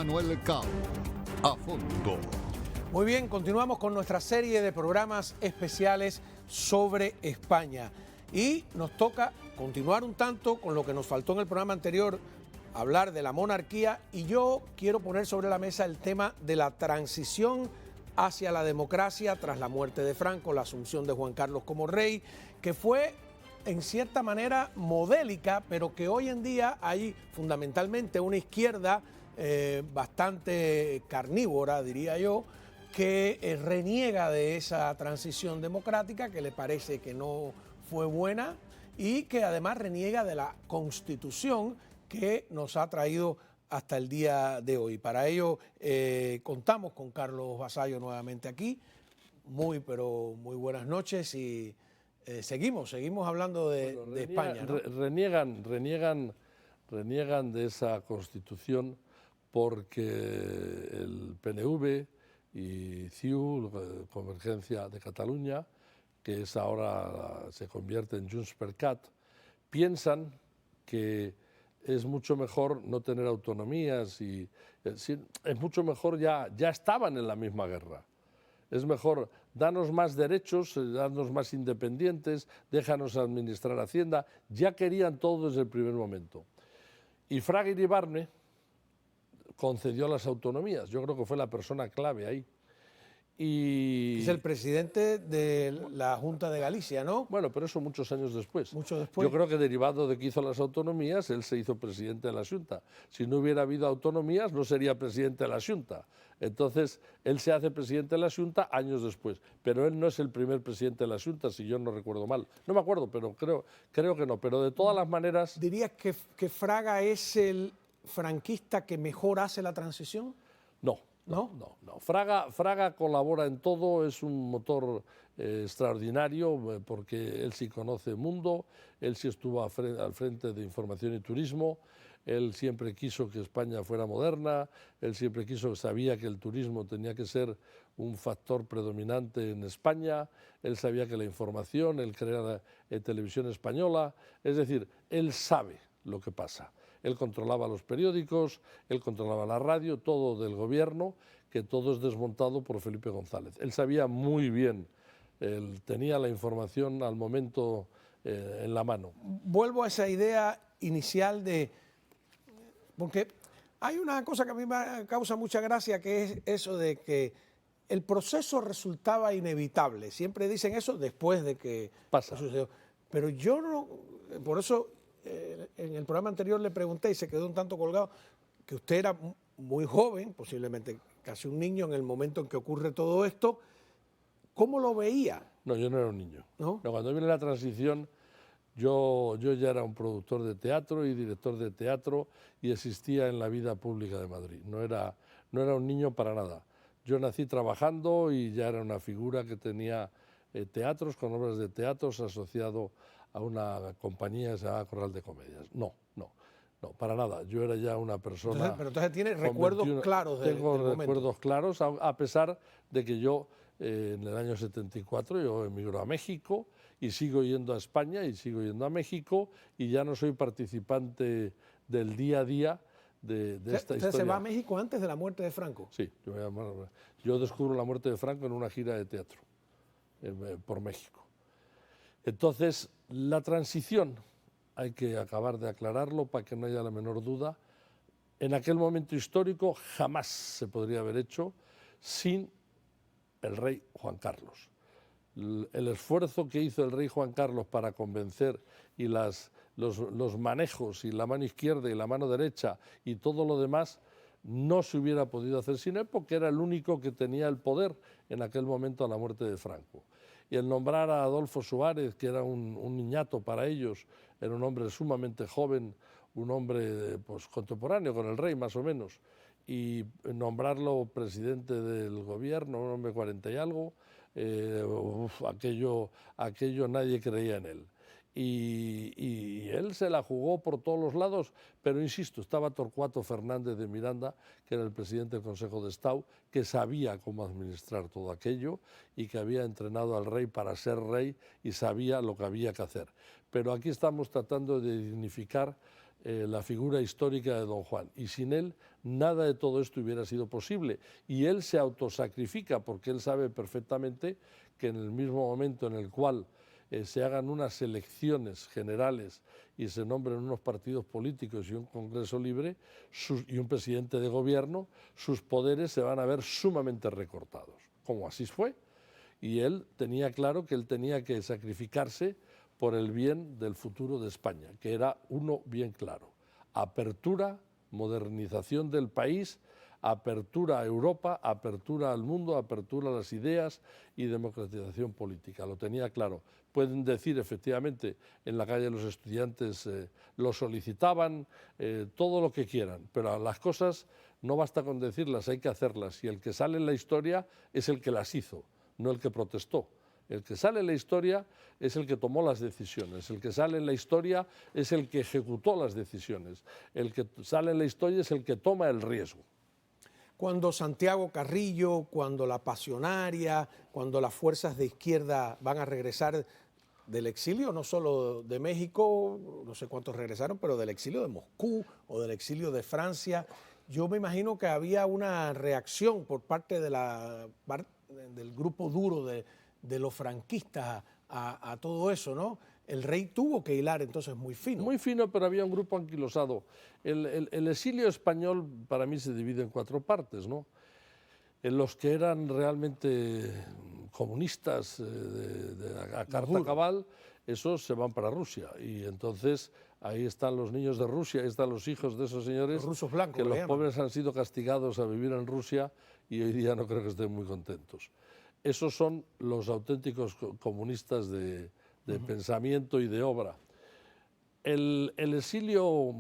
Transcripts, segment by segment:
Manuel Cao. A fondo. Muy bien, continuamos con nuestra serie de programas especiales sobre España. Y nos toca continuar un tanto con lo que nos faltó en el programa anterior, hablar de la monarquía. Y yo quiero poner sobre la mesa el tema de la transición hacia la democracia tras la muerte de Franco, la asunción de Juan Carlos como rey, que fue en cierta manera modélica, pero que hoy en día hay fundamentalmente una izquierda bastante carnívora, diría yo, que reniega de esa transición democrática, que le parece que no fue buena y que además reniega de la Constitución que nos ha traído hasta el día de hoy. Para ello contamos con Carlos Vasallo nuevamente aquí. Pero muy buenas noches y seguimos hablando de España, ¿no? Reniegan de esa Constitución porque el PNV y CiU, Convergencia de Cataluña, que es ahora se convierte en Junts per Cat, piensan que es mucho mejor no tener autonomías y es mucho mejor, ya estaban en la misma guerra. Es mejor, danos más derechos, danos más independientes, déjanos administrar Hacienda. Ya querían todo desde el primer momento. Y Fraga Iribarne concedió las autonomías. Yo creo que fue la persona clave ahí. Es el presidente de la Junta de Galicia, ¿no? Bueno, pero eso muchos años después. Mucho después. Yo creo que derivado de que hizo las autonomías, él se hizo presidente de la Junta. Si no hubiera habido autonomías, no sería presidente de la Junta. Entonces, él se hace presidente de la Junta años después. Pero él no es el primer presidente de la Junta, si yo no recuerdo mal. No me acuerdo, pero creo que no. Pero de todas las maneras... ¿Dirías que Fraga es el franquista que mejor hace la transición? No. Fraga colabora en todo, es un motor extraordinario porque él sí conoce el mundo, él sí estuvo al frente de Información y Turismo, él siempre quiso que España fuera moderna, él siempre sabía que el turismo tenía que ser un factor predominante en España, él sabía que la información, él crea la televisión española, es decir, él sabe lo que pasa. Él controlaba los periódicos, él controlaba la radio, todo del gobierno, que todo es desmontado por Felipe González. Él sabía muy bien, él tenía la información al momento en la mano. Vuelvo a esa idea inicial porque hay una cosa que a mí me causa mucha gracia, que es eso de que el proceso resultaba inevitable. Siempre dicen eso después de que sucedió. Pero yo no, por eso... en el programa anterior le pregunté y se quedó un tanto colgado que usted era muy joven, posiblemente casi un niño en el momento en que ocurre todo esto. ¿Cómo lo veía? No, yo no era un niño. ¿No? Cuando viene la transición, yo ya era un productor de teatro y director de teatro y existía en la vida pública de Madrid. No era un niño para nada. Yo nací trabajando y ya era una figura que tenía teatros con obras de teatros asociado a una compañía que se llama Corral de Comedias. No, para nada. Yo era ya una persona... Pero entonces tiene recuerdos claros del momento. Tengo recuerdos claros, a pesar de que yo en el año 74 yo emigro a México y sigo yendo a España y sigo yendo a México y ya no soy participante del día a día de esta historia. ¿Usted se va a México antes de la muerte de Franco? Sí, yo descubro la muerte de Franco en una gira de teatro por México. Entonces, la transición, hay que acabar de aclararlo para que no haya la menor duda, en aquel momento histórico jamás se podría haber hecho sin el rey Juan Carlos. El esfuerzo que hizo el rey Juan Carlos para convencer y los manejos y la mano izquierda y la mano derecha y todo lo demás no se hubiera podido hacer sin él porque era el único que tenía el poder en aquel momento a la muerte de Franco. Y el nombrar a Adolfo Suárez, que era un niñato para ellos, era un hombre sumamente joven, un hombre pues, contemporáneo con el rey más o menos, y nombrarlo presidente del gobierno, un hombre 40 y algo, aquello nadie creía en él. Y él se la jugó por todos los lados, pero insisto, estaba Torcuato Fernández de Miranda, que era el presidente del Consejo de Estado, que sabía cómo administrar todo aquello y que había entrenado al rey para ser rey y sabía lo que había que hacer. Pero aquí estamos tratando de dignificar la figura histórica de don Juan. Y sin él nada de todo esto hubiera sido posible. Y él se autosacrifica porque él sabe perfectamente que en el mismo momento en el cual se hagan unas elecciones generales y se nombren unos partidos políticos y un Congreso libre y un presidente de gobierno, sus poderes se van a ver sumamente recortados, como así fue. Y él tenía claro que él tenía que sacrificarse por el bien del futuro de España, que era uno bien claro: apertura, modernización del país, apertura a Europa, apertura al mundo, apertura a las ideas y democratización política. Lo tenía claro. Pueden decir, efectivamente, en la calle los estudiantes lo solicitaban, todo lo que quieran, pero las cosas no basta con decirlas, hay que hacerlas. Y el que sale en la historia es el que las hizo, no el que protestó. El que sale en la historia es el que tomó las decisiones, el que sale en la historia es el que ejecutó las decisiones, el que sale en la historia es el que toma el riesgo. Cuando Santiago Carrillo, cuando la Pasionaria, cuando las fuerzas de izquierda van a regresar del exilio, no solo de México, no sé cuántos regresaron, pero del exilio de Moscú o del exilio de Francia, yo me imagino que había una reacción por parte del grupo duro de los franquistas a todo eso, ¿no? El rey tuvo que hilar entonces muy fino. Muy fino, pero había un grupo anquilosado. El exilio español para mí se divide en 4 partes, ¿no? En los que eran realmente comunistas a carta cabal, esos se van para Rusia. Y entonces ahí están los niños de Rusia, ahí están los hijos de esos señores, los rusos blancos, que los pobres han sido castigados a vivir en Rusia y hoy día no creo que estén muy contentos. Esos son los auténticos comunistas de pensamiento y de obra. El exilio,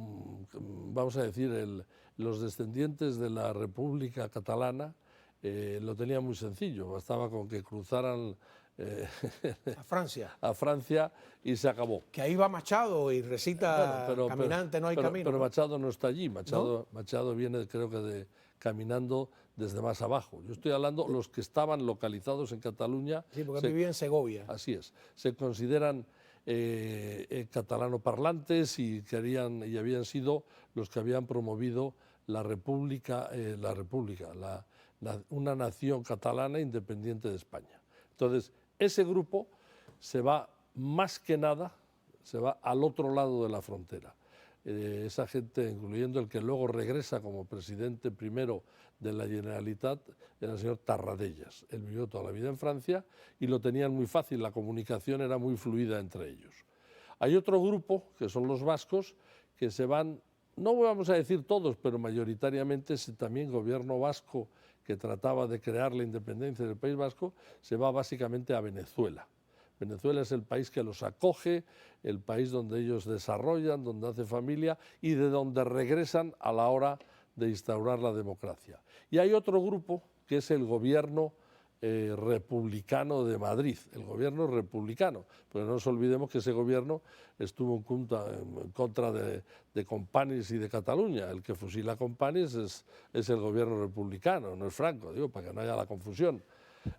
vamos a decir, los descendientes de la República Catalana lo tenían muy sencillo, bastaba con que cruzaran a Francia y se acabó. Que ahí va Machado y recita, bueno, caminante no hay camino. Pero Machado no está allí, Machado viene, creo que caminando desde más abajo. Yo estoy hablando de los que estaban localizados en Cataluña. Sí, porque vivía en Segovia. Así es. Se consideran catalano parlantes y habían sido los que habían promovido la República, una nación catalana independiente de España. Entonces, ese grupo se va más que nada, se va al otro lado de la frontera. Esa gente, incluyendo el que luego regresa como presidente primero de la Generalitat, era el señor Tarradellas. Él vivió toda la vida en Francia y lo tenían muy fácil, la comunicación era muy fluida entre ellos. Hay otro grupo, que son los vascos, que se van, no vamos a decir todos, pero mayoritariamente también gobierno vasco que trataba de crear la independencia del País Vasco, se va básicamente a Venezuela. Venezuela es el país que los acoge, el país donde ellos desarrollan, donde hacen familia y de donde regresan a la hora de instaurar la democracia. Y hay otro grupo que es el gobierno republicano de Madrid, el gobierno republicano, pero no nos olvidemos que ese gobierno estuvo en contra de Companys y de Cataluña. El que fusila a Companys es el gobierno republicano, no es Franco, digo, para que no haya la confusión.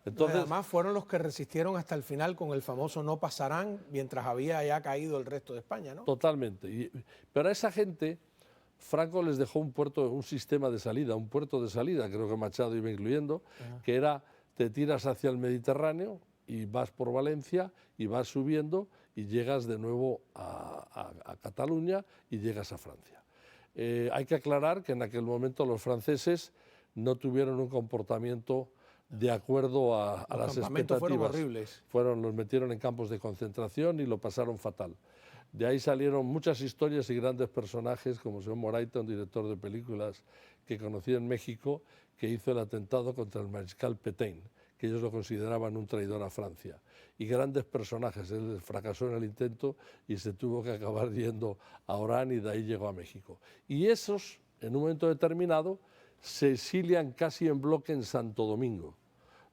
Entonces, además fueron los que resistieron hasta el final con el famoso no pasarán, mientras había ya caído el resto de España, ¿no? Totalmente. Pero a esa gente Franco les dejó un sistema de salida, un puerto de salida, creo que Machado iba incluyendo, que era: te tiras hacia el Mediterráneo y vas por Valencia y vas subiendo y llegas de nuevo a Cataluña y llegas a Francia. Hay que aclarar que en aquel momento los franceses no tuvieron un comportamiento de acuerdo a las expectativas. Fueron horribles. Los metieron en campos de concentración y lo pasaron fatal. De ahí salieron muchas historias y grandes personajes, como el señor Moraita, un director de películas que conocí en México, que hizo el atentado contra el mariscal Pétain, que ellos lo consideraban un traidor a Francia. Y grandes personajes. Él fracasó en el intento y se tuvo que acabar yendo a Orán y de ahí llegó a México. Y esos, en un momento determinado, se exilian casi en bloque en Santo Domingo,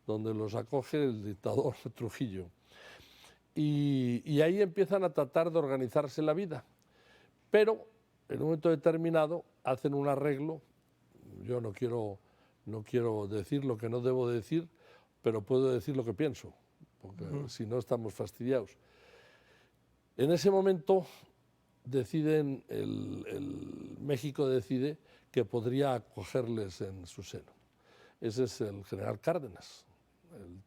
donde los acoge el dictador Trujillo. Y ahí empiezan a tratar de organizarse la vida. Pero en un momento determinado hacen un arreglo. Yo no quiero decir lo que no debo decir, pero puedo decir lo que pienso, porque si no estamos fastidiados. En ese momento México decide que podría acogerles en su seno. Ese es el general Cárdenas,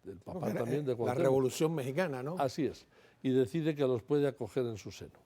el papá también de la Cuauhtémoc. Revolución Mexicana, ¿no? Así es, y decide que los puede acoger en su seno.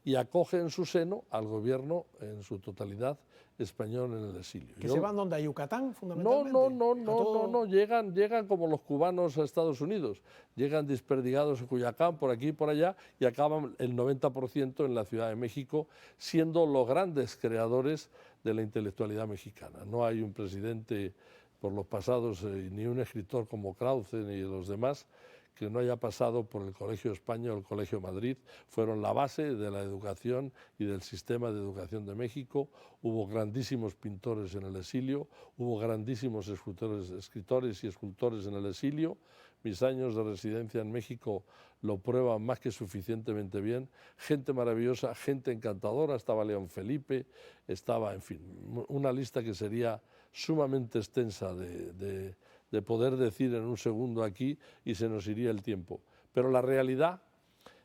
Y acoge en su seno al gobierno en su totalidad español en el exilio. ¿Que se van donde? ¿A Yucatán, fundamentalmente? No, llegan como los cubanos a Estados Unidos. Llegan desperdigados en Cuyacán, por aquí y por allá, y acaban el 90% en la Ciudad de México, siendo los grandes creadores de la intelectualidad mexicana. No hay un presidente por los pasados, ni un escritor como Krause, ni los demás, que no haya pasado por el Colegio de España o el Colegio de Madrid. Fueron la base de la educación y del sistema de educación de México. Hubo grandísimos pintores en el exilio, hubo grandísimos escritores y escultores en el exilio. Mis años de residencia en México lo prueban más que suficientemente bien. Gente maravillosa, gente encantadora. Estaba León Felipe, estaba, en fin, una lista que sería sumamente extensa de poder decir en un segundo aquí y se nos iría el tiempo. Pero la realidad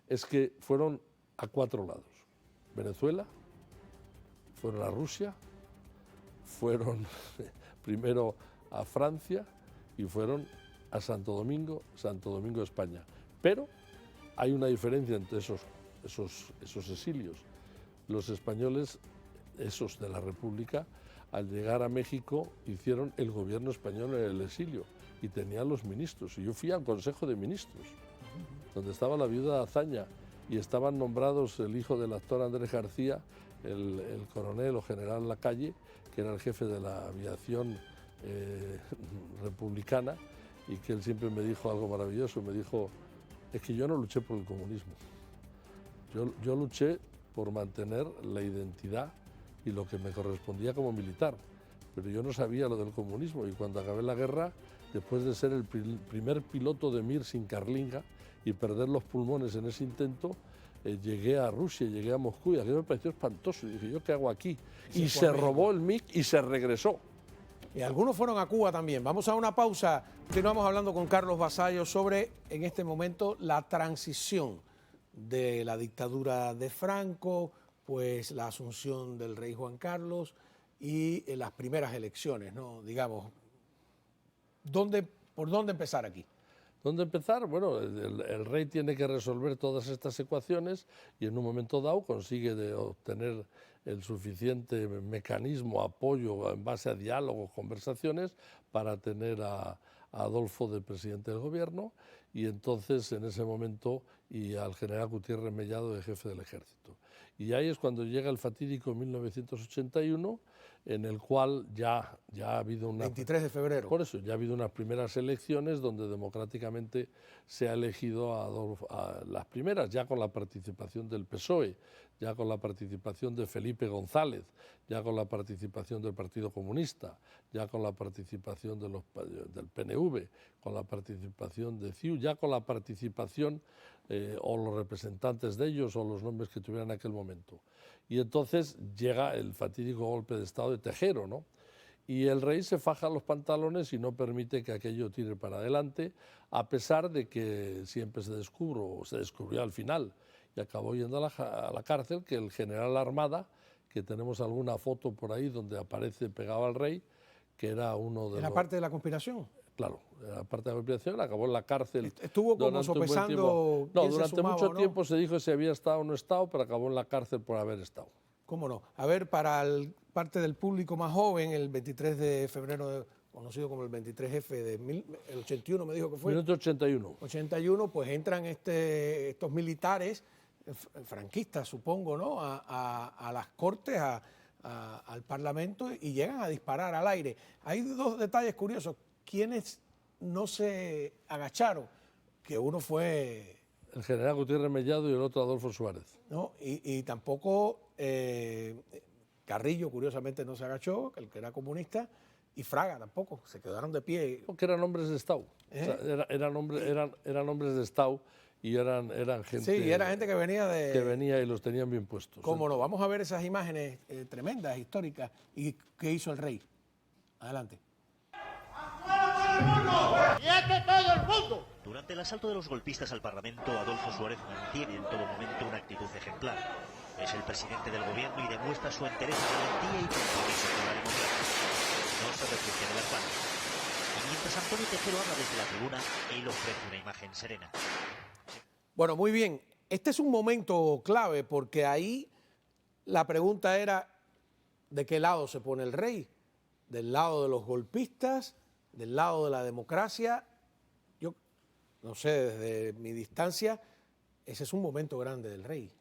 es que fueron a 4 lados. Venezuela, fueron a Rusia, fueron primero a Francia y fueron a Santo Domingo, España. Pero hay una diferencia entre esos exilios. Los españoles, esos de la República, al llegar a México hicieron el gobierno español en el exilio y tenían los ministros. Y yo fui al Consejo de Ministros, donde estaba la viuda de Azaña y estaban nombrados el hijo del actor Andrés García, el coronel o general Lacalle, que era el jefe de la aviación republicana, y que él siempre me dijo algo maravilloso. Me dijo, es que yo no luché por el comunismo, yo luché por mantener la identidad y lo que me correspondía como militar, pero yo no sabía lo del comunismo, y cuando acabé la guerra, después de ser el primer piloto de Mir sin carlinga y perder los pulmones en ese intento, llegué a Rusia, llegué a Moscú, y aquello me pareció espantoso, y dije, ¿yo qué hago aquí? Y se robó el MiG y se regresó. Y algunos fueron a Cuba también. Vamos a una pausa, continuamos hablando con Carlos Vasallo sobre, en este momento, la transición de la dictadura de Franco, pues la asunción del rey Juan Carlos y las primeras elecciones, ¿no? Digamos, ¿por dónde empezar aquí? ¿Dónde empezar? Bueno, el rey tiene que resolver todas estas ecuaciones y en un momento dado consigue obtener el suficiente mecanismo, apoyo en base a diálogos, conversaciones, para tener a Adolfo de presidente del gobierno, y entonces en ese momento y al general Gutiérrez Mellado de jefe del ejército. Y ahí es cuando llega el fatídico 1981, en el cual ya ha habido una... 23 de febrero. Por eso, ya ha habido unas primeras elecciones donde democráticamente se ha elegido a las primeras, ya con la participación del PSOE, ya con la participación de Felipe González, ya con la participación del Partido Comunista, ya con la participación del PNV, con la participación de CiU, ya con la participación o los representantes de ellos o los nombres que tuvieran en aquel momento. Y entonces llega el fatídico golpe de Estado de Tejero, ¿no? Y el rey se faja los pantalones y no permite que aquello tire para adelante, a pesar de que siempre se descubrió al final, y acabó yendo a la cárcel, que el general Armada, que tenemos alguna foto por ahí donde aparece pegado al rey, que era uno de ¿Era parte de la conspiración? Claro, era parte de la conspiración, acabó en la cárcel. Estuvo como sopesando. No, durante mucho tiempo se dijo si había estado o no estado, pero acabó en la cárcel por haber estado. ¿Cómo no? A ver, para parte del público más joven, el 23 de febrero, conocido como el 23F el 81, me dijo que fue. 1981. 81, pues entran estos militares franquistas, supongo, ¿no? A las cortes, al Parlamento, y llegan a disparar al aire. Hay dos detalles curiosos. ¿Quiénes no se agacharon? Que uno fue... El general Gutiérrez Mellado y el otro Adolfo Suárez. ¿No? Y tampoco Carrillo, curiosamente, no se agachó, el que era comunista, y Fraga tampoco, se quedaron de pie. Porque eran hombres de Estado. O sea, eran hombres de Estado y eran gente... Sí, y era gente que venía de... Que venía y los tenían bien puestos. ¿Cómo no? Vamos a ver esas imágenes tremendas, históricas, y qué hizo el rey. Adelante. ¡Quiete todo el mundo! Durante el asalto de los golpistas al Parlamento, Adolfo Suárez mantiene en todo momento una actitud ejemplar. Es el presidente del gobierno y demuestra su entereza, valentía y compromiso con la democracia. No se refugia de las manos. Y mientras Antonio Tejero habla desde la tribuna, él ofrece una imagen serena. Bueno, muy bien. Este es un momento clave porque ahí la pregunta era ¿de qué lado se pone el rey? ¿Del lado de los golpistas? ¿Del lado de la democracia? Yo no sé, desde mi distancia, ese es un momento grande del rey.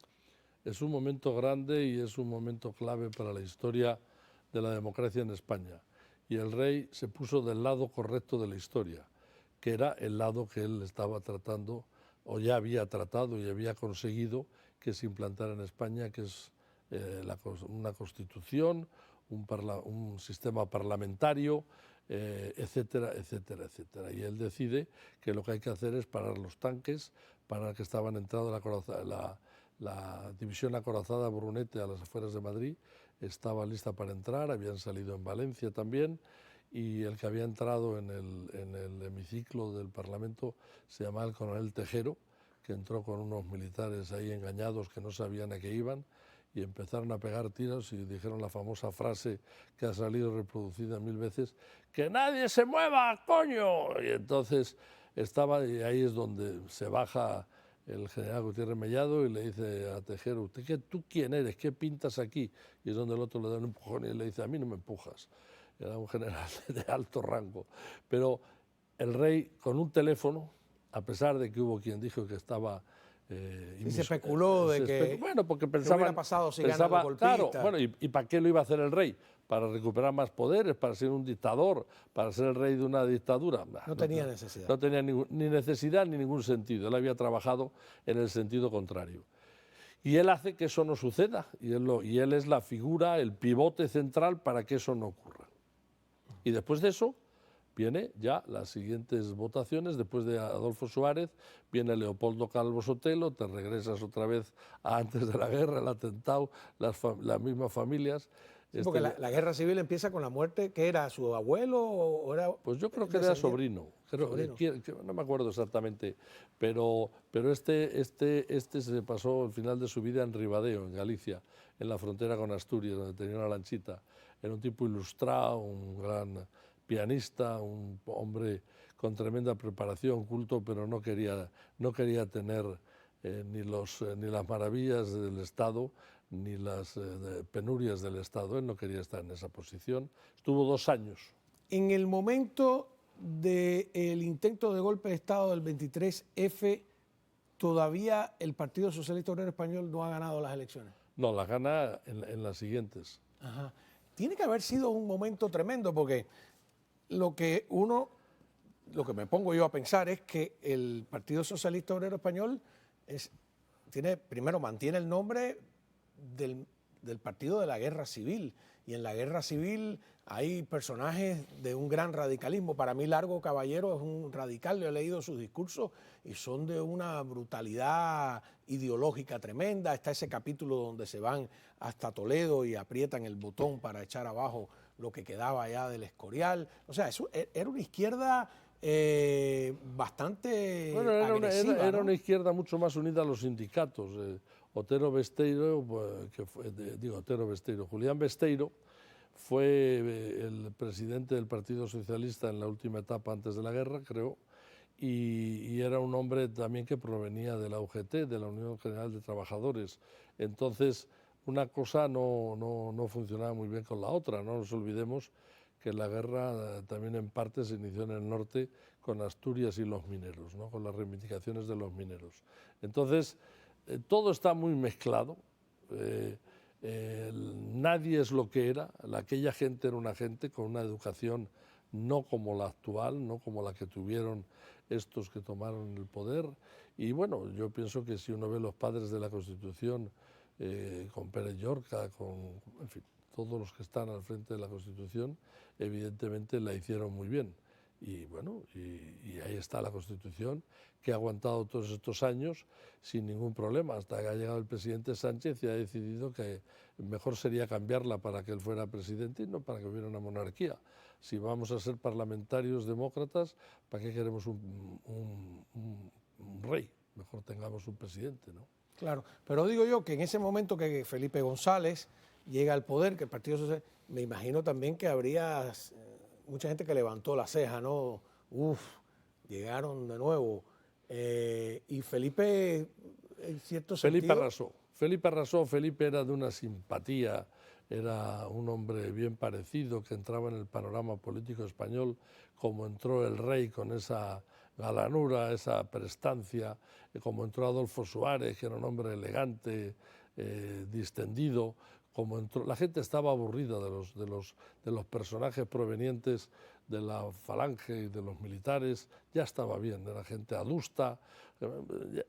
Es un momento grande y es un momento clave para la historia de la democracia en España. Y el rey se puso del lado correcto de la historia, que era el lado que él estaba tratando, o ya había tratado y había conseguido que se implantara en España, que es una constitución, un sistema parlamentario, etcétera, etcétera, etcétera. Y él decide que lo que hay que hacer es parar los tanques, para que estaban entrando la división acorazada Brunete a las afueras de Madrid, estaba lista para entrar, habían salido en Valencia también, y el que había entrado en el hemiciclo del Parlamento se llamaba el coronel Tejero, que entró con unos militares ahí engañados que no sabían a qué iban, y empezaron a pegar tiros y dijeron la famosa frase que ha salido reproducida 1000 veces, ¡que nadie se mueva, coño! Y entonces y ahí es donde se baja el general Gutiérrez Mellado y le dice a Tejero, ¿tú quién eres? ¿Qué pintas aquí? Y es donde el otro le da un empujón y le dice, a mí no me empujas. Era un general de alto rango. Pero el rey, con un teléfono, a pesar de que hubo quien dijo que estaba... y se especuló de que, bueno, porque ¿qué pensaban, hubiera pasado si ganan los golpistas? claro, bueno, ¿y para qué lo iba a hacer el rey? ¿Para recuperar más poderes? ¿Para ser un dictador? ¿Para ser el rey de una dictadura? No tenía necesidad. No tenía ni necesidad ni ningún sentido. Él había trabajado en el sentido contrario. Y él hace que eso no suceda. Y él es la figura, el pivote central para que eso no ocurra. Y después de eso viene ya las siguientes votaciones. Después de Adolfo Suárez viene Leopoldo Calvo Sotelo, te regresas otra vez a antes de la guerra, el atentado, las mismas familias. Sí, porque la guerra civil empieza con la muerte, ¿qué era? ¿Su abuelo o era...? Pues yo creo que era sobrino. No me acuerdo exactamente, pero este se pasó el final de su vida en Ribadeo, en Galicia, en la frontera con Asturias, donde tenía una lanchita. Era un tipo ilustrado, un gran pianista, un hombre con tremenda preparación, culto, pero no quería tener ni las maravillas del Estado, ni las penurias del Estado. Él no quería estar en esa posición. Estuvo 2 años. En el momento del intento de golpe de Estado del 23F, todavía el Partido Socialista Obrero Español no ha ganado las elecciones. No, las gana en las siguientes. Ajá. Tiene que haber sido un momento tremendo, porque lo que me pongo yo a pensar es que el Partido Socialista Obrero Español primero mantiene el nombre del partido de la guerra civil, y en la guerra civil hay personajes de un gran radicalismo. Para mí Largo Caballero es un radical, yo he leído sus discursos y son de una brutalidad ideológica tremenda. Está ese capítulo donde se van hasta Toledo y aprietan el botón para echar abajo lo que quedaba allá del Escorial. O sea, eso era una izquierda bastante agresiva, era ¿no? una izquierda mucho más unida a los sindicatos. Otero Besteiro, Julián Besteiro fue el presidente del Partido Socialista en la última etapa antes de la guerra, creo, y era un hombre también que provenía de la UGT, de la Unión General de Trabajadores. Entonces, una cosa no funcionaba muy bien con la otra. No nos olvidemos que la guerra también en parte se inició en el norte con Asturias y los mineros, ¿no? Con las reivindicaciones de los mineros. Entonces, todo está muy mezclado. Nadie es lo que era. Aquella gente era una gente con una educación no como la actual, no como la que tuvieron estos que tomaron el poder. Y bueno, yo pienso que si uno ve los padres de la Constitución, con Pérez Llorca, en fin, todos los que están al frente de la Constitución, evidentemente la hicieron muy bien. Y bueno, y ahí está la Constitución, que ha aguantado todos estos años sin ningún problema, hasta que ha llegado el presidente Sánchez y ha decidido que mejor sería cambiarla para que él fuera presidente y no para que hubiera una monarquía. Si vamos a ser parlamentarios demócratas, ¿para qué queremos un rey? Mejor tengamos un presidente, ¿no? Claro, pero digo yo que en ese momento que Felipe González llega al poder, que el Partido Social, me imagino también que habría mucha gente que levantó la ceja, ¿no? Uf, llegaron de nuevo. Y Felipe, en cierto Felipe sentido... arrasó. Felipe era de una simpatía, era un hombre bien parecido que entraba en el panorama político español, como entró el rey con esa galanura, esa prestancia, como entró Adolfo Suárez, que era un hombre elegante, distendido, como entró. La gente estaba aburrida de los personajes provenientes de la falange y de los militares, ya estaba bien, era gente adusta,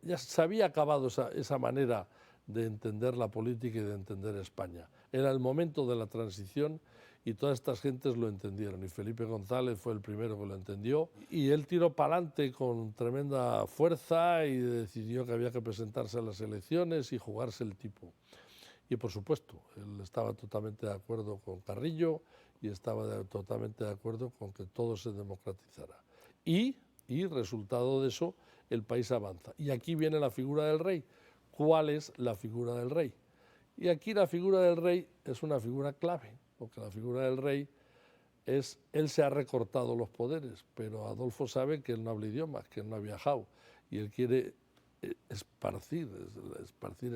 ya se había acabado esa manera de entender la política y de entender España. Era el momento de la transición y todas estas gentes lo entendieron, y Felipe González fue el primero que lo entendió, y él tiró para adelante con tremenda fuerza y decidió que había que presentarse a las elecciones y jugarse el tipo. Y por supuesto, él estaba totalmente de acuerdo con Carrillo y estaba totalmente de acuerdo con que todo se democratizara. Y resultado de eso, el país avanza. Y aquí viene la figura del rey. ¿Cuál es la figura del rey? Y aquí la figura del rey es una figura clave, porque la figura del rey es, él se ha recortado los poderes, pero Adolfo sabe que él no habla idiomas, que él no ha viajado, y él quiere esparcir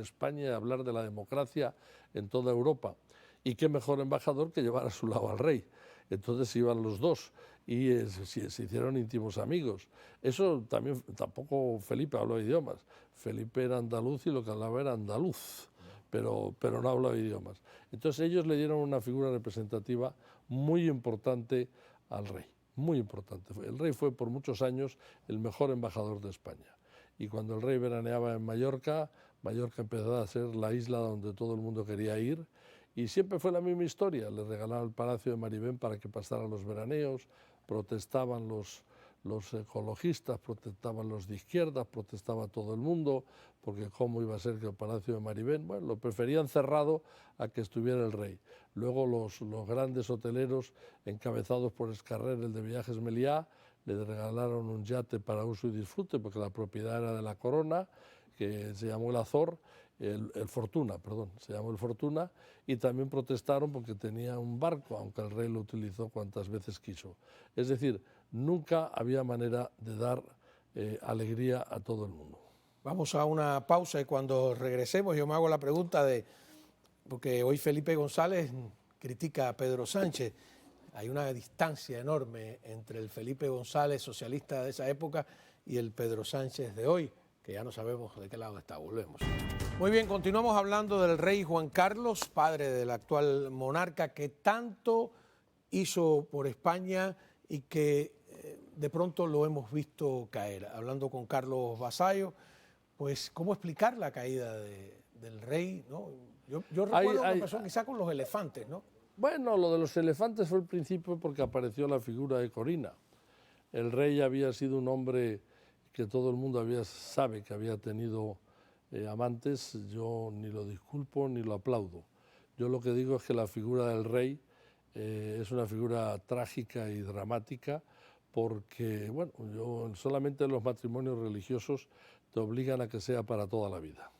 España y hablar de la democracia en toda Europa. Y qué mejor embajador que llevar a su lado al rey. Entonces iban los dos y se hicieron íntimos amigos. Eso también, tampoco Felipe habló idiomas. Felipe era andaluz y lo que hablaba era andaluz, pero no hablaba idiomas. Entonces ellos le dieron una figura representativa muy importante al rey, muy importante. El rey fue por muchos años el mejor embajador de España. Y cuando el rey veraneaba en Mallorca, Mallorca empezó a ser la isla donde todo el mundo quería ir, y siempre fue la misma historia. Le regalaron el Palacio de Maribén para que pasaran los veraneos, protestaban los ecologistas, protestaban los de izquierda, protestaba todo el mundo, porque cómo iba a ser que el Palacio de Maribén, bueno, lo preferían cerrado a que estuviera el rey. Luego los grandes hoteleros, encabezados por Escarrer, el de Viajes Meliá, le regalaron un yate para uso y disfrute, porque la propiedad era de la corona, que se llamó el Azor, el Fortuna, perdón, se llamó el Fortuna, y también protestaron porque tenía un barco, aunque el rey lo utilizó cuantas veces quiso. Es decir, nunca había manera de dar alegría a todo el mundo. Vamos a una pausa y cuando regresemos yo me hago la pregunta porque hoy Felipe González critica a Pedro Sánchez. Hay una distancia enorme entre el Felipe González socialista de esa época y el Pedro Sánchez de hoy, que ya no sabemos de qué lado está. Volvemos. Muy bien, continuamos hablando del rey Juan Carlos, padre del actual monarca, que tanto hizo por España y que de pronto lo hemos visto caer. Hablando con Carlos Vasallo, pues cómo explicar la caída del rey, ¿no? Yo recuerdo que empezó quizá con los elefantes, ¿no? Bueno, lo de los elefantes fue el principio porque apareció la figura de Corina. El rey había sido un hombre que todo el mundo sabe que había tenido amantes. Yo ni lo disculpo ni lo aplaudo. Yo lo que digo es que la figura del rey es una figura trágica y dramática porque, bueno, solamente los matrimonios religiosos te obligan a que sea para toda la vida.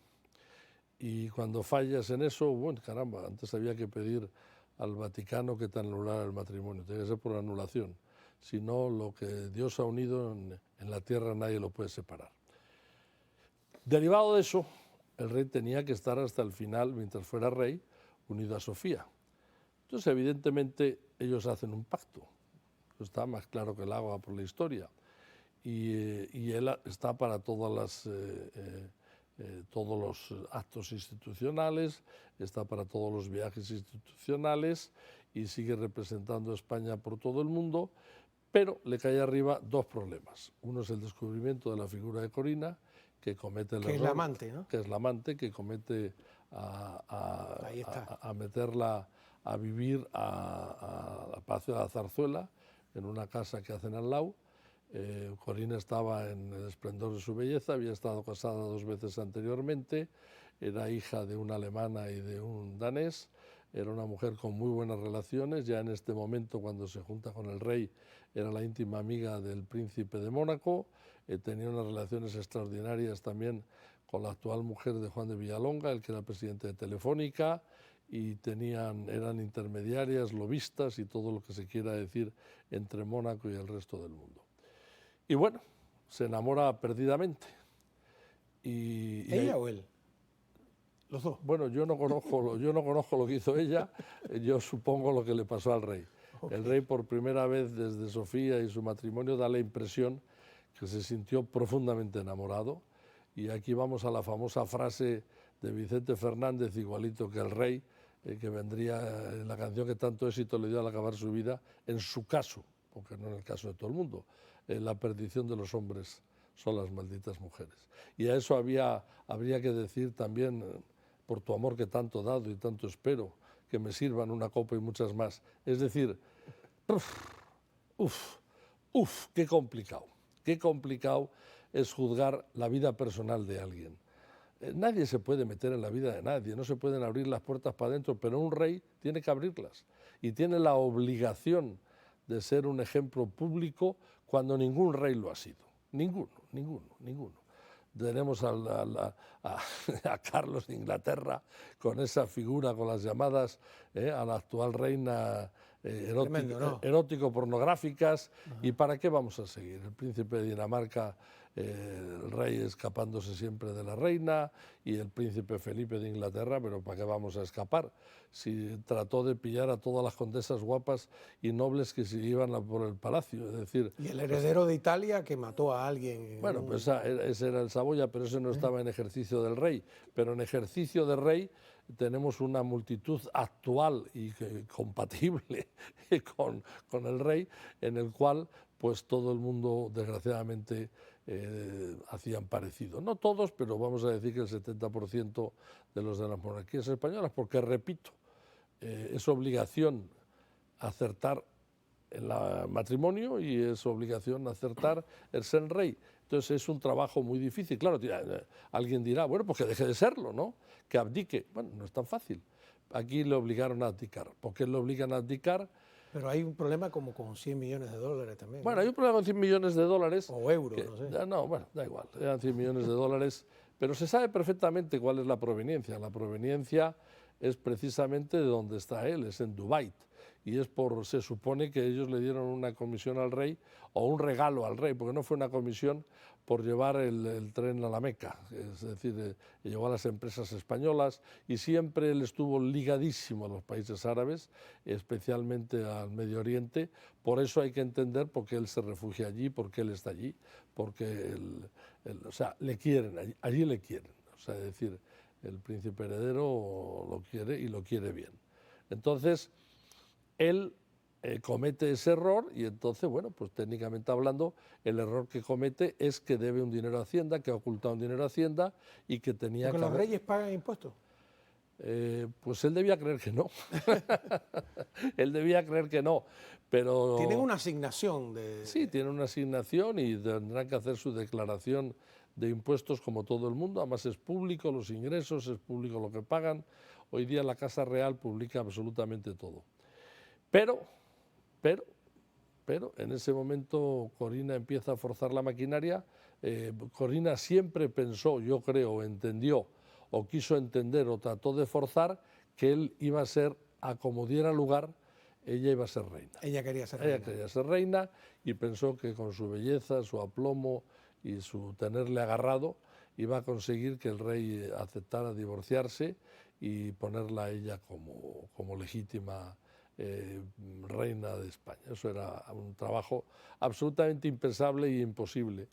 Y cuando fallas en eso, bueno, caramba, antes había que pedir al Vaticano que te anulara el matrimonio, tiene que ser por anulación. Si no, lo que Dios ha unido en la tierra nadie lo puede separar. Derivado de eso, el rey tenía que estar hasta el final, mientras fuera rey, unido a Sofía. Entonces, evidentemente, ellos hacen un pacto. Eso está más claro que el agua por la historia. Y él está para todos los actos institucionales, está para todos los viajes institucionales y sigue representando a España por todo el mundo, pero le cae arriba dos problemas. Uno es el descubrimiento de la figura de Corina, que comete el error, que es la amante, ¿no? Que es la amante, que comete a meterla a vivir a Palacio de la Zarzuela, en una casa que hacen al lado. Corina estaba en el esplendor de su belleza, había estado casada 2 veces anteriormente, era hija de una alemana y de un danés, era una mujer con muy buenas relaciones. Ya en este momento, cuando se junta con el rey, era la íntima amiga del príncipe de Mónaco, tenía unas relaciones extraordinarias también con la actual mujer de Juan de Villalonga, el que era presidente de Telefónica, y eran intermediarias, lobistas y todo lo que se quiera decir entre Mónaco y el resto del mundo. Y bueno, se enamora perdidamente. ¿Ella o él? Los dos. Bueno, yo no conozco lo que hizo ella, yo supongo lo que le pasó al rey. Okay. El rey por primera vez desde Sofía y su matrimonio da la impresión que se sintió profundamente enamorado, y aquí vamos a la famosa frase de Vicente Fernández, igualito que el rey, que vendría en la canción que tanto éxito le dio al acabar su vida, en su caso, porque no en el caso de todo el mundo, la perdición de los hombres son las malditas mujeres. Y a eso habría que decir también, por tu amor que tanto he dado y tanto espero, que me sirvan una copa y muchas más. Es decir, qué complicado es juzgar la vida personal de alguien. Nadie se puede meter en la vida de nadie, no se pueden abrir las puertas para adentro, pero un rey tiene que abrirlas y tiene la obligación de ser un ejemplo público cuando ningún rey lo ha sido. Ninguno. Tenemos a Carlos de Inglaterra con esa figura, con las llamadas a la actual reina erótico-pornográficas. ¿Y para qué vamos a seguir? El príncipe de Dinamarca, el rey escapándose siempre de la reina, y el príncipe Felipe de Inglaterra, pero ¿para qué vamos a escapar? Si trató de pillar a todas las condesas guapas y nobles que se iban por el palacio, es decir... Y el heredero de Italia que mató a alguien... Bueno, pues ese era el Saboya, pero ese no estaba en ejercicio del rey. Pero en ejercicio de rey tenemos una multitud actual y compatible con el rey, en el cual pues todo el mundo, desgraciadamente, hacían parecido. No todos, pero vamos a decir que el 70% de los de las monarquías españolas, porque, repito, es obligación acertar el matrimonio y es obligación acertar el ser rey. Entonces es un trabajo muy difícil. Claro, alguien dirá, bueno, pues que deje de serlo, ¿no? Que abdique. Bueno, no es tan fácil. Aquí le obligaron a abdicar. ¿Por qué le obligan a abdicar? Pero hay un problema como con 100 millones de dólares también. Bueno, hay un problema con 100 millones de dólares. O euros, no sé. No, bueno, da igual, eran 100 millones de dólares, pero se sabe perfectamente cuál es la proveniencia. La proveniencia es precisamente de donde está él, es en Dubái. Y se supone que ellos le dieron una comisión al rey, o un regalo al rey, porque no fue una comisión, por llevar el tren a la Meca. Es decir, llevó a las empresas españolas, y siempre él estuvo ligadísimo a los países árabes, especialmente al Medio Oriente. Por eso hay que entender por qué él se refugia allí, por qué él está allí, porque o sea, le quieren, allí le quieren. O sea, es decir, el príncipe heredero lo quiere y lo quiere bien. Entonces, él comete ese error, y entonces, bueno, pues técnicamente hablando, el error que comete es que debe un dinero a Hacienda, que ha ocultado un dinero a Hacienda y que tenía ¿Porque que... los reyes pagan impuestos? Pues él debía creer que no. Él debía creer que no, pero... Tienen una asignación de... Sí, tienen una asignación y tendrán que hacer su declaración de impuestos como todo el mundo. Además es público los ingresos, es público lo que pagan. Hoy día la Casa Real publica absolutamente todo. Pero, en ese momento Corina empieza a forzar la maquinaria. Corina siempre pensó, yo creo, entendió, o quiso entender, o trató de forzar, que él iba a ser, a como diera lugar, ella iba a ser reina. Ella quería ser reina. Ella quería ser reina, y pensó que con su belleza, su aplomo y su tenerle agarrado, iba a conseguir que el rey aceptara divorciarse y ponerla a ella como legítima reina de España. Eso era un trabajo absolutamente impensable e imposible.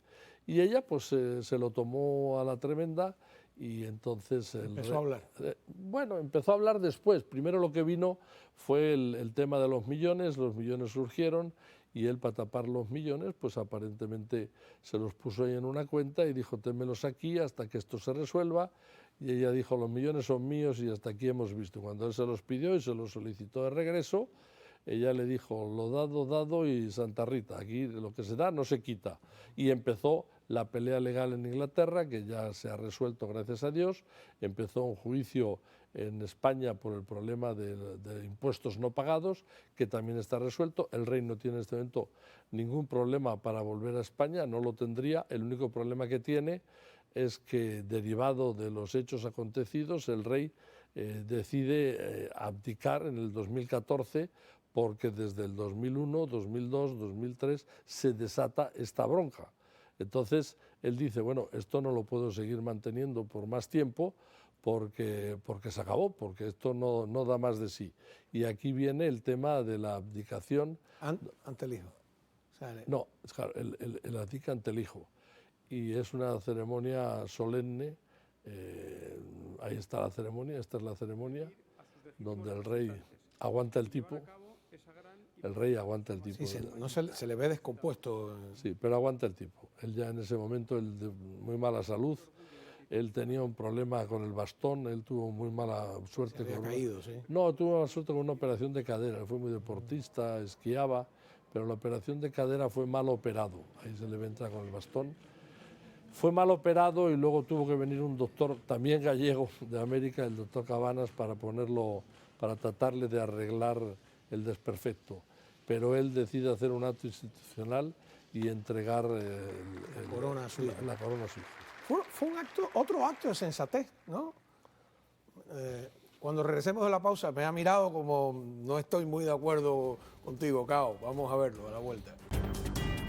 Y ella pues se lo tomó a la tremenda, y entonces... Empezó a hablar. Bueno, empezó a hablar después. Primero lo que vino fue el tema de los millones surgieron, y él, para tapar los millones, pues aparentemente se los puso ahí en una cuenta y dijo, ténmelos aquí hasta que esto se resuelva. Y ella dijo, los millones son míos y hasta aquí hemos visto. Cuando él se los pidió y se los solicitó de regreso, ella le dijo, lo dado, dado, y Santa Rita, aquí lo que se da no se quita. Y empezó la pelea legal en Inglaterra, que ya se ha resuelto, gracias a Dios. Empezó un juicio en España por el problema de impuestos no pagados, que también está resuelto. El rey no tiene en este momento ningún problema para volver a España, no lo tendría. El único problema que tiene es que, derivado de los hechos acontecidos, el rey decide abdicar en el 2014, porque desde el 2001, 2002, 2003 se desata esta bronca. Entonces él dice, bueno, esto no lo puedo seguir manteniendo por más tiempo porque se acabó, porque esto no da más de sí. Y aquí viene el tema de la abdicación. Ante el hijo. O sea, No, claro, el abdica ante el hijo. Y es una ceremonia solemne. Ahí está la ceremonia, esta es la ceremonia, donde el rey aguanta el tipo. El rey aguanta el tipo. Sí, no se le ve descompuesto. Sí, pero aguanta el tipo. Él ya en ese momento, él de muy mala salud, él tenía un problema con el bastón, él tuvo muy mala suerte. Se había caído, sí. No, tuvo mala suerte con una operación de cadera. Él fue muy deportista, esquiaba, pero la operación de cadera fue mal operado. Ahí se le entra con el bastón. Fue mal operado y luego tuvo que venir un doctor, también gallego de América, el doctor Cabanas, para tratarle de arreglar el desperfecto. Pero él decide hacer un acto institucional y entregar la corona a su hijo. Fue otro acto de sensatez, ¿no? Cuando regresemos de la pausa, me ha mirado como no estoy muy de acuerdo contigo, Cao. Vamos a verlo a la vuelta.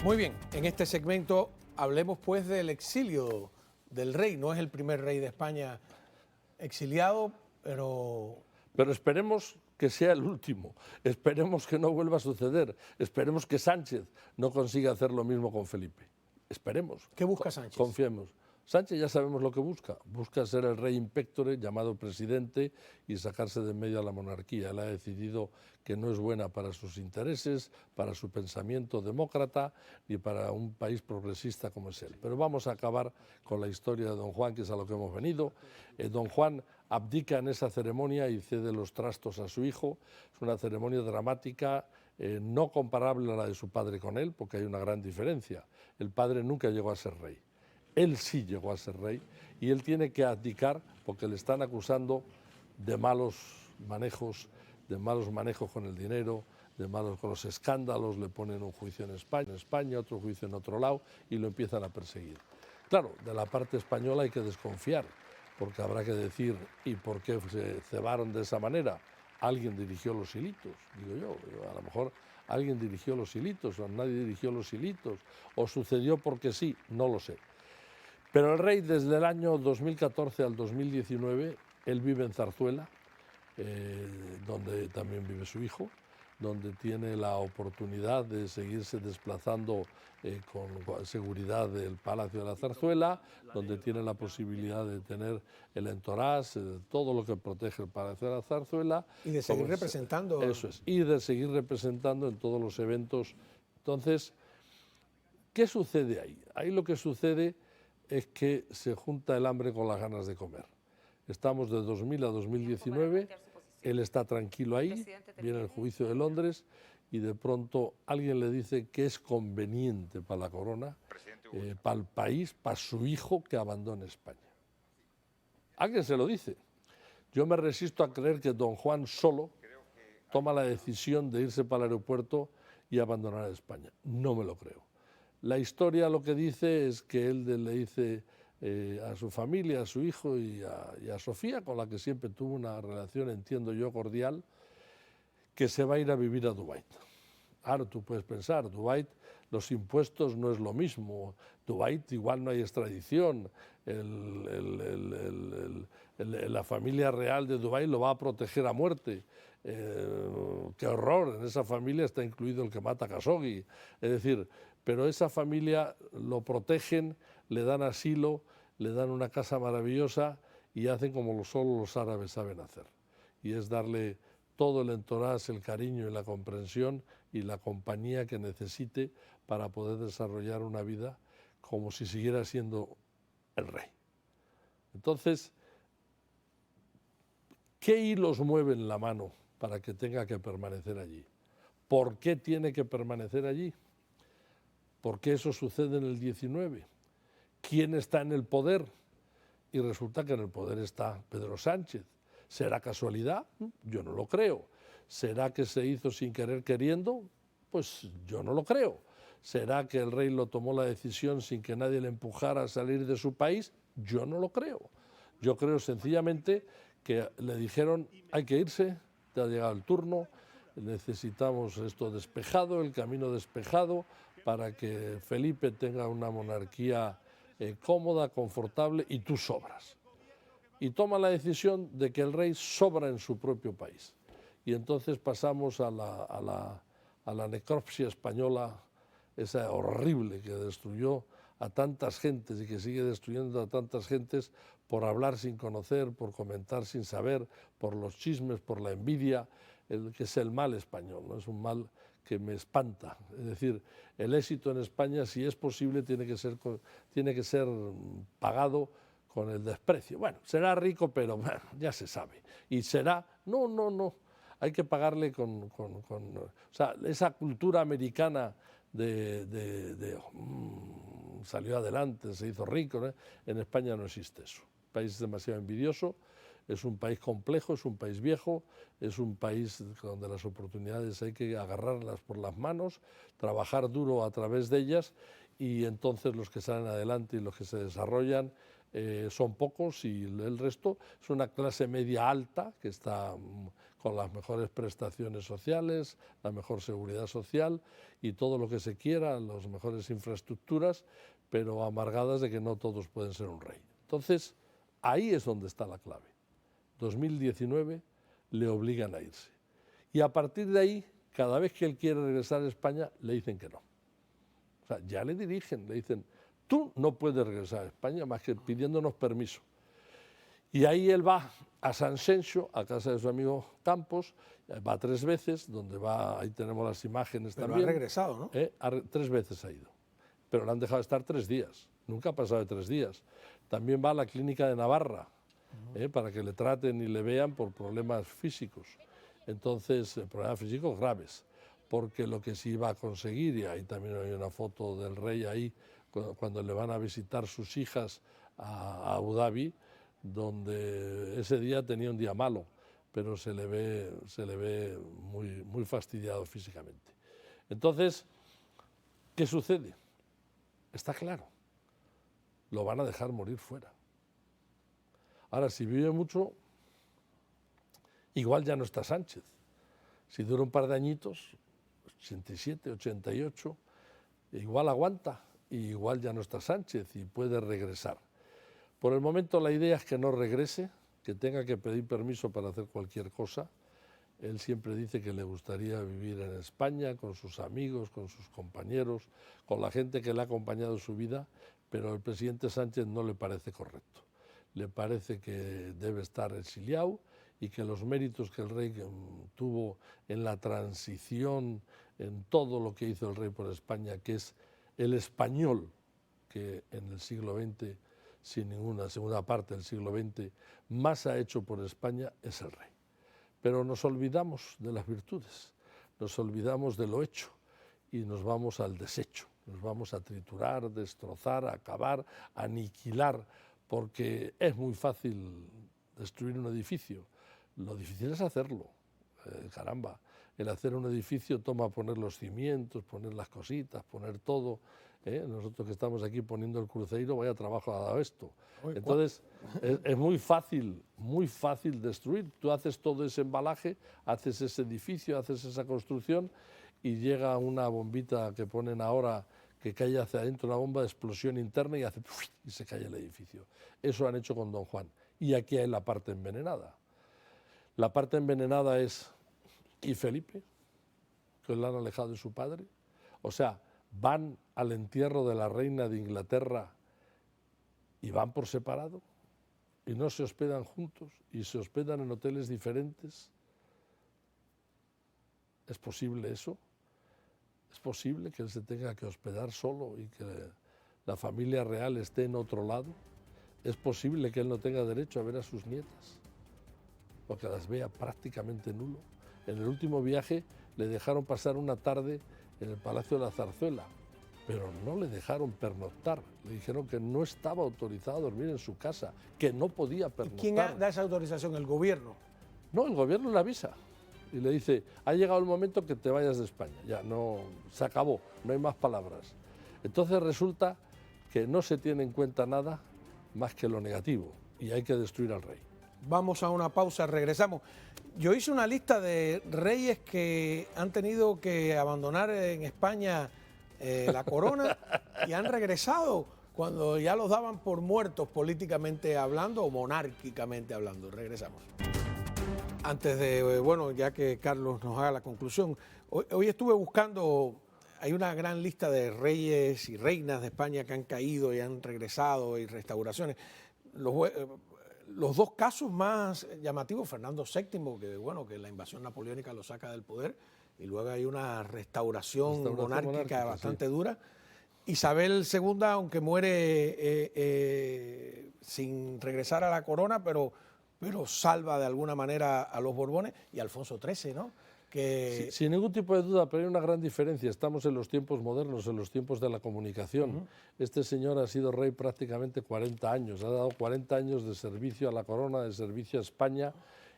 Muy bien, en este segmento hablemos pues del exilio del rey. No es el primer rey de España exiliado, pero esperemos que sea el último. Esperemos que no vuelva a suceder. Esperemos que Sánchez no consiga hacer lo mismo con Felipe. Esperemos. ¿Qué busca Sánchez? Confiemos. Sánchez ya sabemos lo que busca. Busca ser el rey impectore, llamado presidente, y sacarse de en medio a la monarquía. Él ha decidido que no es buena para sus intereses, para su pensamiento demócrata, ni para un país progresista como es él. Pero vamos a acabar con la historia de don Juan, que es a lo que hemos venido. Don Juan abdica en esa ceremonia y cede los trastos a su hijo. Es una ceremonia dramática, no comparable a la de su padre con él, porque hay una gran diferencia. El padre nunca llegó a ser rey. Él sí llegó a ser rey y él tiene que abdicar porque le están acusando de malos manejos con el dinero, con los escándalos. Le ponen un juicio en España, otro juicio en otro lado y lo empiezan a perseguir. Claro, de la parte española hay que desconfiar, porque habrá que decir, ¿y por qué se cebaron de esa manera? Alguien dirigió los hilitos, digo yo, a lo mejor alguien dirigió los hilitos o nadie dirigió los hilitos, o sucedió porque sí, no lo sé. Pero el rey, desde el año 2014 al 2019, él vive en Zarzuela, donde también vive su hijo, donde tiene la oportunidad de seguirse desplazando con seguridad del Palacio de la Zarzuela, donde tiene la posibilidad de tener el entorás, todo lo que protege el Palacio de la Zarzuela. Y de seguir representando. Eso es, y de seguir representando en todos los eventos. Entonces, ¿qué sucede ahí? Ahí lo que sucede es que se junta el hambre con las ganas de comer. Estamos de 2000 a 2019, él está tranquilo ahí, viene el juicio de Londres y de pronto alguien le dice que es conveniente para la corona, para el país, para su hijo, que abandone España. Alguien se lo dice. Yo me resisto a creer que don Juan solo toma la decisión de irse para el aeropuerto y abandonar España. No me lo creo. La historia lo que dice es que él le dice a su familia, a su hijo y a Sofía, con la que siempre tuvo una relación, entiendo yo, cordial, que se va a ir a vivir a Dubái. Ahora tú puedes pensar, Dubái, los impuestos no es lo mismo, Dubái igual no hay extradición, la familia real de Dubái lo va a proteger a muerte. Qué horror, en esa familia está incluido el que mata a Khashoggi. Es decir, pero esa familia lo protegen, le dan asilo, le dan una casa maravillosa y hacen como solo los árabes saben hacer. Y es darle todo el entourage, el cariño y la comprensión y la compañía que necesite para poder desarrollar una vida como si siguiera siendo el rey. Entonces, ¿qué hilos mueven la mano para que tenga que permanecer allí? ¿Por qué tiene que permanecer allí? ¿Por qué eso sucede en el 19? ¿Quién está en el poder? Y resulta que en el poder está Pedro Sánchez. ¿Será casualidad? Yo no lo creo. ¿Será que se hizo sin querer queriendo? Pues yo no lo creo. ¿Será que el rey lo tomó la decisión sin que nadie le empujara a salir de su país? Yo no lo creo. Yo creo sencillamente que le dijeron, hay que irse, te ha llegado el turno, necesitamos esto despejado, el camino despejado, para que Felipe tenga una monarquía cómoda, confortable, y tú sobras. Y toma la decisión de que el rey sobra en su propio país. Y entonces pasamos a la necropsia española, esa horrible que destruyó a tantas gentes y que sigue destruyendo a tantas gentes por hablar sin conocer, por comentar sin saber, por los chismes, por la envidia, que es el mal español, ¿no? Es un mal que me espanta. Es decir, el éxito en España, si es posible, tiene que ser pagado con el desprecio. Bueno, será rico, pero bueno, ya se sabe. Y será, no. Hay que pagarle con o sea, esa cultura americana salió adelante, se hizo rico, ¿no? En España no existe eso. El país es demasiado envidioso, es un país complejo, es un país viejo, es un país donde las oportunidades hay que agarrarlas por las manos, trabajar duro a través de ellas, y entonces los que salen adelante y los que se desarrollan son pocos, y el resto es una clase media alta que está con las mejores prestaciones sociales, la mejor seguridad social y todo lo que se quiera, las mejores infraestructuras, pero amargadas de que no todos pueden ser un rey. Entonces, ahí es donde está la clave. 2019 le obligan a irse. Y a partir de ahí, cada vez que él quiere regresar a España, le dicen que no. O sea, ya le dirigen, le dicen, tú no puedes regresar a España más que pidiéndonos permiso. Y ahí él va a San Xenxo, a casa de su amigo Campos, va 3 veces, donde va, ahí tenemos las imágenes Pero también. ha regresado, ¿no? 3 veces ha ido, pero le han dejado estar 3 días, nunca ha pasado de 3 días. También va a la clínica de Navarra, para que le traten y le vean por problemas físicos. Entonces, problemas físicos graves, porque lo que sí va a conseguir, y ahí también hay una foto del rey ahí, cuando le van a visitar sus hijas a Abu Dhabi, donde ese día tenía un día malo, pero se le ve muy fastidiado físicamente. Entonces, ¿qué sucede? Está claro, lo van a dejar morir fuera. Ahora, si vive mucho, igual ya no está Sánchez. Si dura un par de añitos, 87, 88, igual aguanta, y igual ya no está Sánchez y puede regresar. Por el momento la idea es que no regrese, que tenga que pedir permiso para hacer cualquier cosa. Él siempre dice que le gustaría vivir en España, con sus amigos, con sus compañeros, con la gente que le ha acompañado en su vida, pero al presidente Sánchez no le parece correcto. Le parece que debe estar exiliado y que los méritos que el rey tuvo en la transición, en todo lo que hizo el rey por España, que es el español que en el siglo XX, sin ninguna segunda parte del siglo XX, más ha hecho por España, es el rey. Pero nos olvidamos de las virtudes, nos olvidamos de lo hecho y nos vamos al desecho, nos vamos a triturar, destrozar, acabar, aniquilar, porque es muy fácil destruir un edificio, lo difícil es hacerlo, caramba. El hacer un edificio toma poner los cimientos, poner las cositas, poner todo. Nosotros que estamos aquí poniendo el cruceiro, vaya trabajo ha dado esto. Entonces, es muy fácil destruir. Tú haces todo ese embalaje, haces ese edificio, haces esa construcción y llega una bombita que ponen ahora que cae hacia adentro, una bomba de explosión interna y hace y se cae el edificio. Eso han hecho con Don Juan. Y aquí hay la parte envenenada. La parte envenenada es, ¿y Felipe? Que lo han alejado de su padre. O sea, van al entierro de la reina de Inglaterra y van por separado y no se hospedan juntos y se hospedan en hoteles diferentes. ¿Es posible eso? ¿Es posible que él se tenga que hospedar solo y que la familia real esté en otro lado? ¿Es posible que él no tenga derecho a ver a sus nietas? O que las vea prácticamente nulo. En el último viaje le dejaron pasar una tarde en el Palacio de la Zarzuela, pero no le dejaron pernoctar. Le dijeron que no estaba autorizado a dormir en su casa, que no podía pernoctar. ¿Quién da esa autorización? ¿El gobierno? No, el gobierno le avisa y le dice, ha llegado el momento que te vayas de España, ya no, se acabó, no hay más palabras. Entonces resulta que no se tiene en cuenta nada más que lo negativo, y hay que destruir al rey. Vamos a una pausa, regresamos. Yo hice una lista de reyes que han tenido que abandonar en España la corona y han regresado cuando ya los daban por muertos políticamente hablando o monárquicamente hablando. Regresamos. Antes de, bueno, ya que Carlos nos haga la conclusión, hoy estuve buscando, hay una gran lista de reyes y reinas de España que han caído y han regresado y restauraciones. Los dos casos más llamativos, Fernando VII, que bueno, que la invasión napoleónica lo saca del poder, y luego hay una restauración monárquica bastante dura. Isabel II, aunque muere sin regresar a la corona, pero salva de alguna manera a los Borbones, y Alfonso XIII, ¿no? Que... Sin ningún tipo de duda, pero hay una gran diferencia. Estamos en los tiempos modernos, en los tiempos de la comunicación. Este señor ha sido rey prácticamente 40 años, ha dado 40 años de servicio a la corona, de servicio a España,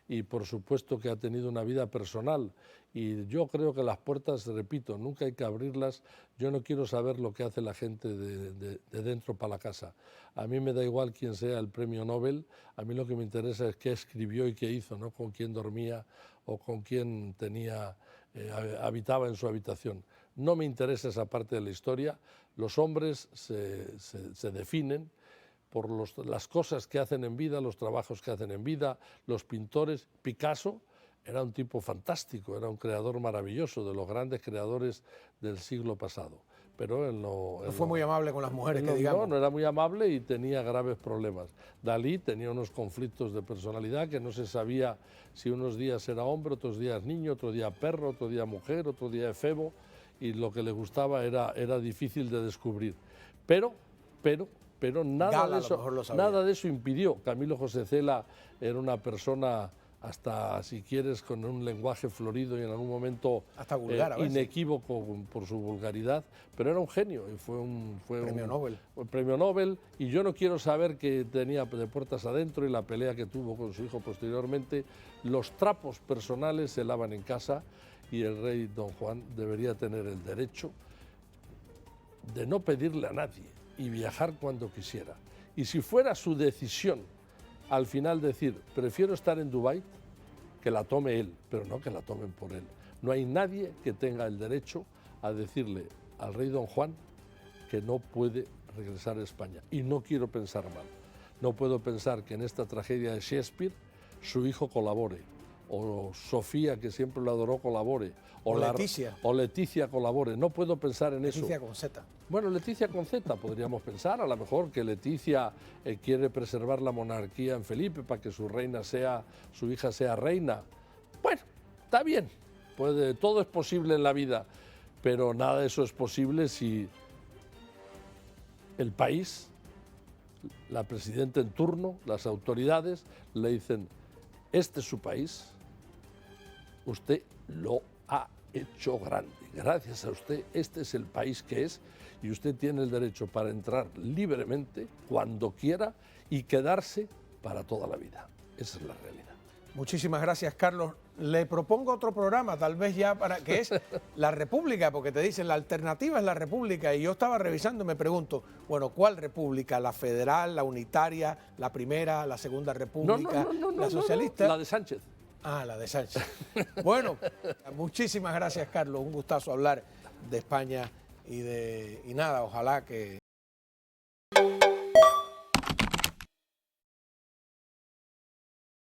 y por supuesto que ha tenido una vida personal. Y yo creo que las puertas, repito, nunca hay que abrirlas. Yo no quiero saber lo que hace la gente de dentro para la casa. A mí me da igual quién sea el premio Nobel, a mí lo que me interesa es qué escribió y qué hizo, no con quién dormía o con quién habitaba en su habitación. No me interesa esa parte de la historia. Los hombres se definen por las cosas que hacen en vida, los trabajos que hacen en vida, los pintores. Picasso era un tipo fantástico, era un creador maravilloso, de los grandes creadores del siglo pasado. Pero no fue muy amable con las mujeres, que digamos. No era muy amable y tenía graves problemas. Dalí tenía unos conflictos de personalidad que no se sabía si unos días era hombre, otros días niño, otro día perro, otro día mujer, otro día efebo, y lo que le gustaba era difícil de descubrir. Pero nada de eso impidió. Camilo José Cela era una persona, hasta si quieres, con un lenguaje florido y en algún momento hasta vulgar, inequívoco por su vulgaridad, pero era un genio y fue un premio Nobel. Y yo no quiero saber qué tenía de puertas adentro y la pelea que tuvo con su hijo posteriormente. Los trapos personales se lavan en casa, y el rey don Juan debería tener el derecho de no pedirle a nadie y viajar cuando quisiera. Y si fuera su decisión al final decir, prefiero estar en Dubái, que la tome él, pero no que la tomen por él. No hay nadie que tenga el derecho a decirle al rey don Juan que no puede regresar a España. Y no quiero pensar mal. No puedo pensar que en esta tragedia de Shakespeare su hijo colabore, o Sofía, que siempre lo adoró, colabore, o Leticia colabore. No puedo pensar en eso. Leticia con Z. Bueno, Leticia con Z podríamos pensar, a lo mejor que Leticia quiere preservar la monarquía en Felipe para que su hija sea reina. Bueno, está bien, todo es posible en la vida, pero nada de eso es posible si el país, la presidenta en turno, las autoridades le dicen, este es su país, usted lo ha hecho grande. Gracias a usted, este es el país que es, y usted tiene el derecho para entrar libremente, cuando quiera, y quedarse para toda la vida. Esa es la realidad. Muchísimas gracias, Carlos. Le propongo otro programa, tal vez ya que es la República, porque te dicen la alternativa es la República, y yo estaba revisando y me pregunto, bueno, ¿cuál República? ¿La federal, la unitaria, la primera, la segunda República, la socialista? La de Sánchez. Ah, la de Sánchez. Bueno, muchísimas gracias, Carlos. Un gustazo hablar de España y nada, ojalá que